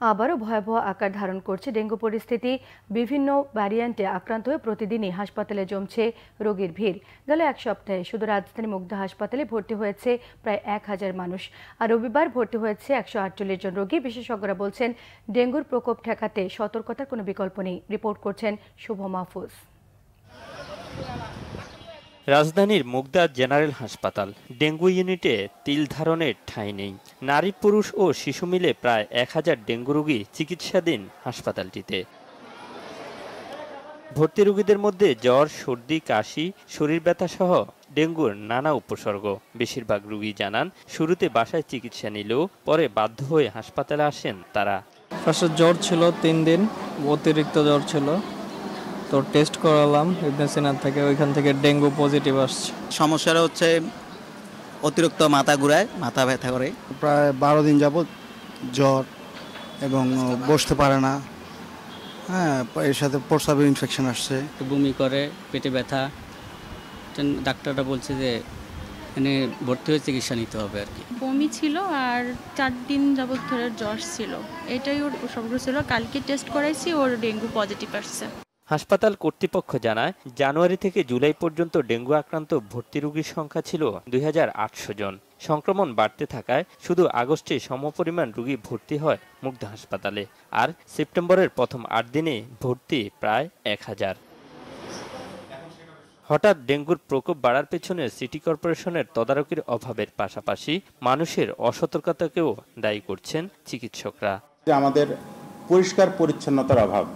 আবারও ভয়াবহ আকার ধারণ করছে ডেঙ্গু পরিস্থিতি। বিভিন্ন ভ্যারিয়েন্টে আক্রান্ত হয়ে প্রতিদিনই হাসপাতালে জমছে রোগীর ভিড়। গেল এক সপ্তাহে শুধু রাজধানী মুগদা হাসপাতালে ভর্তি হয়েছে প্রায় 1000 মানুষ, আর রবিবার ভর্তি হয়েছে 148 জন রোগী। বিশেষজ্ঞরা বলছেন, ডেঙ্গুর প্রকোপ ঠেকাতে সতর্কতার কোনো বিকল্প নেই। রিপোর্ট করছেন শুভ মাহফুজ। রাজধানীর মুগদা জেনারেল হাসপাতাল ডেঙ্গু ইউনিটে তিল ধারণের ঠাঁই নেই। নারী, পুরুষ ও শিশু মিলে প্রায় 1000 ডেঙ্গু রোগী চিকিৎসাধীন হাসপাতালটিতে। ভর্তি রোগীদের মধ্যে জ্বর, সর্দি, কাশি, শরীর ব্যথা সহ ডেঙ্গুর নানা উপসর্গ। বেশিরভাগ রোগী জানান, শুরুতে বাসায় চিকিৎসা নিলেও পরে বাধ্য হয়ে হাসপাতালে আসেন তারা। ফার্স্টে জ্বর ছিল 3 দিন, অতিরিক্ত জ্বর ছিল, তো টেস্ট করালাম ইবনে সিনা থেকে, ওইখান থেকে ডেঙ্গু পজিটিভ আসছে। সমস্যাটা হচ্ছে অতিরিক্ত মাথা ঘুরায়, মাথা ব্যথা করে। প্রায় 12 দিন যাবত জ্বর এবং বসতে পারে না। হ্যাঁ, এর সাথে প্রস্রাবের ইনফেকশন আসছে, বমি করে, পেটে ব্যথা। ডাক্তাররা বলছে যে এখানে ভর্তি হয়ে চিকিৎসা নিতে হবে আর কি। বমি ছিল আর 4 দিন যাবত ধরে জ্বর ছিল, এটাই ওর সবগুলো ছিল। কালকে টেস্ট করাইছি, ওর ডেঙ্গু পজিটিভ আসছে। হাসপাতাল কর্তৃপক্ষ জানায়, জানুয়ারি থেকে জুলাই পর্যন্ত ডেঙ্গু আক্রান্ত ভর্তি রোগীর সংখ্যা ছিল 2800 জন। সংক্রমণ বাড়তে থাকায় শুধু আগস্টে সমপরিমাণ রোগী ভর্তি হয় মুগদা হাসপাতালে, আর সেপ্টেম্বরের প্রথম 8 দিনে ভর্তি প্রায় 1000। হঠাৎ ডেঙ্গুর প্রকোপ বাড়ার পেছনে সিটি কর্পোরেশনের তদারকির অভাবের পাশাপাশি মানুষের অসতর্কতাকেও দায়ী করছেন চিকিৎসকরা। আমাদের পরিষ্কার পরিচ্ছন্নতার অভাব,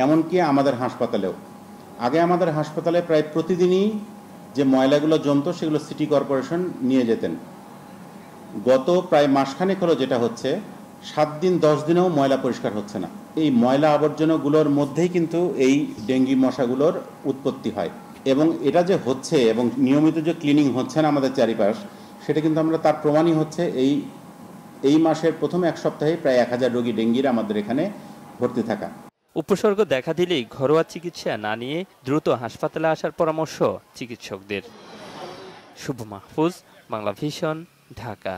এমনকি আমাদের হাসপাতালেও। আগে আমাদের হাসপাতালে প্রায় প্রতিদিনই যে ময়লাগুলো জমতো সেগুলো সিটি কর্পোরেশন নিয়ে যেতেন। গত প্রায় মাসখানেক হলো যেটা হচ্ছে, 7 দিন 10 দিনেও ময়লা পরিষ্কার হচ্ছে না। এই ময়লা আবর্জনাগুলোর মধ্যেই কিন্তু এই ডেঙ্গি মশাগুলোর উৎপত্তি হয়, এবং এটা যে হচ্ছে এবং নিয়মিত যে ক্লিনিং হচ্ছে না আমাদের চারিপাশ, সেটা কিন্তু আমরা তার প্রমাণই হচ্ছে এই মাসের প্রথম এক সপ্তাহে প্রায় 1000 রোগী ডেঙ্গির আমাদের এখানে ভর্তি থাকা। উপসর্গ দেখা দিলেই ঘরোয়া চিকিৎসা না নিয়ে দ্রুত হাসপাতালে আসার পরামর্শ চিকিৎসকদের। শুভ মাহফুজ, বাংলা ভিশন, ঢাকা।